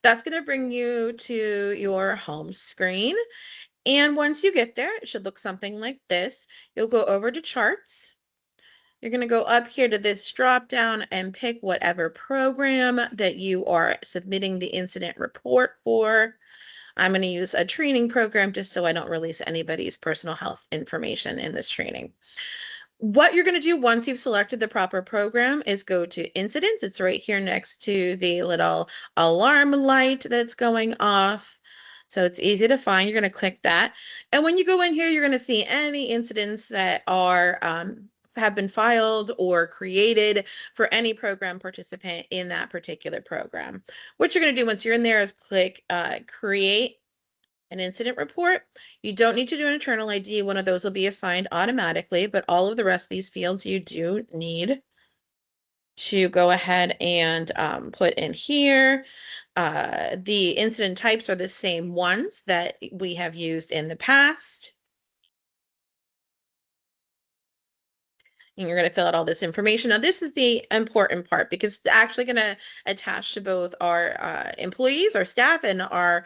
That's going to bring you to your home screen. And once you get there, it should look something like this. You'll go over to charts. You're going to go up here to this drop down and pick whatever program that you are submitting the incident report for. I'm going to use a training program just so I don't release anybody's personal health information in this training. What you're going to do once you've selected the proper program is go to incidents. It's right here next to the little alarm light that's going off. So it's easy to find. You're going to click that. And when you go in here, you're going to see any incidents that are have been filed or created for any program participant in that particular program. What you're going to do once you're in there is click create an incident report. You don't need to do an internal ID. One of those will be assigned automatically, but all of the rest of these fields you do need to go ahead and put in here. The incident types are the same ones that we have used in the past. And you're going to fill out all this information. Now, this is the important part because it's actually going to attach to both our employees, our staff, and our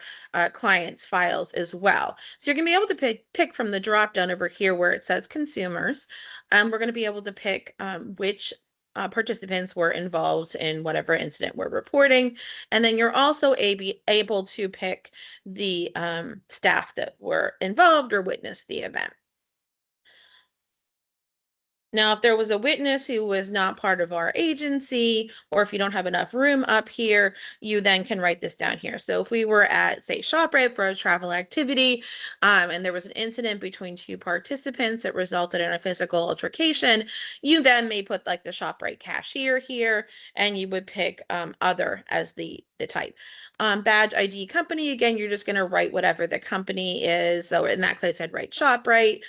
clients' files as well. So you're going to be able to pick from the drop down over here where it says consumers. We're going to be able to pick which participants were involved in whatever incident we're reporting. And then you're also able to pick the staff that were involved or witnessed the event. Now, if there was a witness who was not part of our agency, or if you don't have enough room up here, you then can write this down here. So if we were at, say, ShopRite for a travel activity, and there was an incident between two participants that resulted in a physical altercation, you then may put like the ShopRite cashier here, and you would pick other as the type. Badge ID company, again, you're just going to write whatever the company is. So in that case, I'd write ShopRite.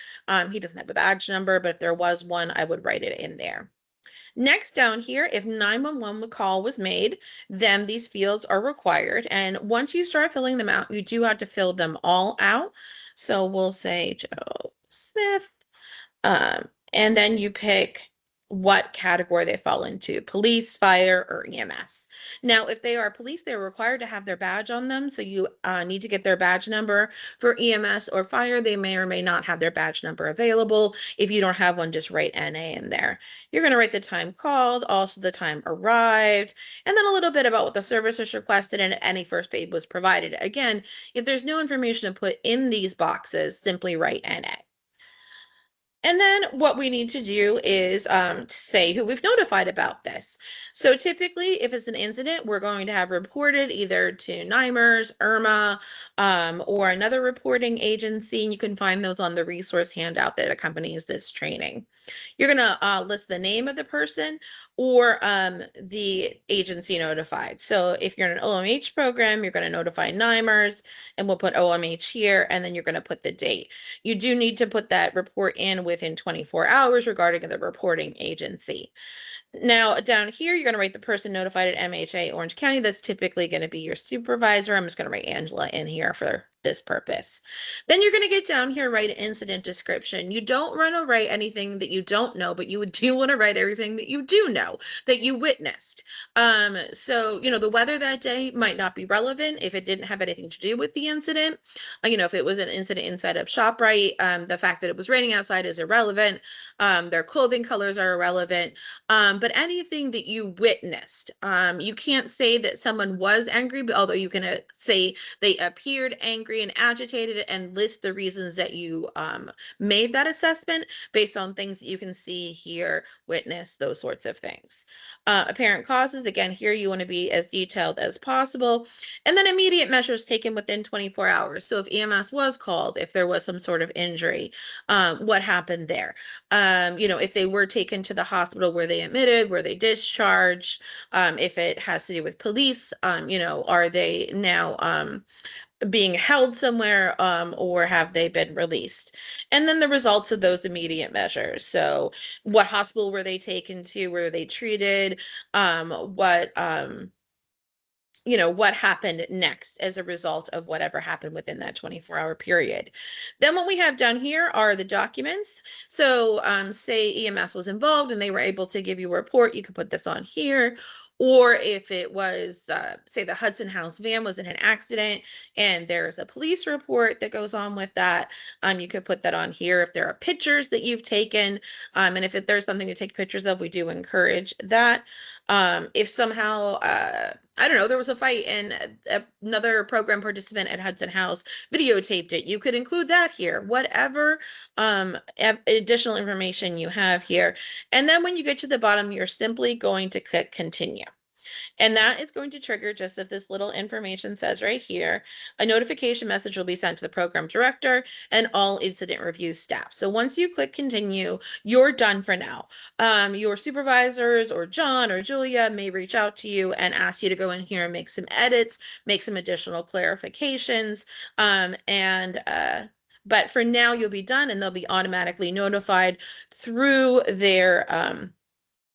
He doesn't have a badge number, but if there was one, I would write it in there. Next down here, if 911 call was made, then these fields are required. And once you start filling them out, you do have to fill them all out. So we'll say Joe Smith, and then you pick what category they fall into, police, fire, or EMS. Now, if they are police, they're required to have their badge on them. So you need to get their badge number. For EMS or fire, they may or may not have their badge number available. If you don't have one, just write NA in there. You're going to write the time called, also the time arrived, and then a little bit about what the service was requested and any first aid was provided. Again, if there's no information to put in these boxes, simply write NA. And then what we need to do is say who we've notified about this. So typically, if it's an incident, we're going to have reported either to NYMERS, IRMA, or another reporting agency. And you can find those on the resource handout that accompanies this training. You're going to list the name of the person or the agency notified. So if you're in an OMH program, you're going to notify NYMERS, and we'll put OMH here, and then you're going to put the date. You do need to put that report in within 24 hours regarding the reporting agency. Now, down here, you're going to write the person notified at MHA Orange County. That's typically going to be your supervisor. I'm just going to write Angela in here for this purpose. Then you're going to get down here, write an incident description. You don't want to write anything that you don't know, but you do want to write everything that you do know, that you witnessed. So, the weather that day might not be relevant if it didn't have anything to do with the incident. If it was an incident inside of ShopRite, the fact that it was raining outside is irrelevant. Their clothing colors are irrelevant. But anything that you witnessed, you can't say that someone was angry, but although you can say they appeared angry and agitated and list the reasons that you made that assessment based on things that you can see, hear, witness, those sorts of things. Apparent causes, again, here you want to be as detailed as possible. And then immediate measures taken within 24 hours. So if EMS was called, if there was some sort of injury, what happened there? If they were taken to the hospital, were they admitted, were they discharged? If it has to do with police, are they now being held somewhere, or have they been released? And then the results of those immediate measures. So what hospital were they taken to? Were they treated? What happened next as a result of whatever happened within that 24-hour period. Then what we have down here are the documents. So say EMS was involved and they were able to give you a report, you could put this on here. or if it was, say the Hudson House van was in an accident and there's a police report that goes on with that, you could put that on here. If there are pictures that you've taken, and if there's something to take pictures of, we do encourage that. If somehow, I don't know, there was a fight and another program participant at Hudson House videotaped it, you could include that here. Whatever additional information you have here. And then when you get to the bottom, you're simply going to click continue. And that is going to trigger, just as this little information says right here, a notification message will be sent to the program director and all incident review staff. So once you click continue, you're done for now. Your supervisors or John or Julia may reach out to you and ask you to go in here and make some edits, make some additional clarifications, but for now you'll be done and they'll be automatically notified through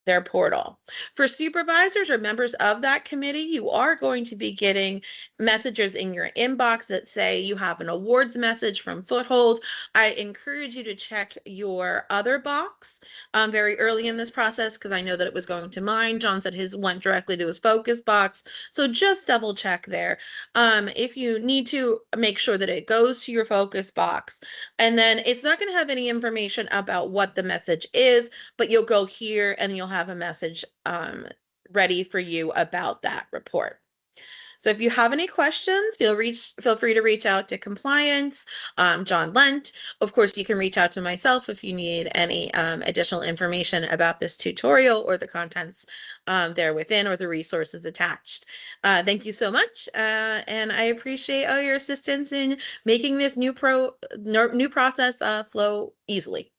their portal. For supervisors or members of that committee, you are going to be getting messages in your inbox that say you have an awards message from Foothold. I encourage you to check your other box very early in this process, because I know that it was going to mine. John said his went directly to his focus box. So just double check there. If you need to, make sure that it goes to your focus box. And then it's not going to have any information about what the message is, but you'll go here and you'll have a message ready for you about that report. So if you have any questions, feel free to reach out to compliance, John Lent. Of course, you can reach out to myself if you need any additional information about this tutorial or the contents there within or the resources attached. Thank you so much, and I appreciate all your assistance in making this new process flow easily.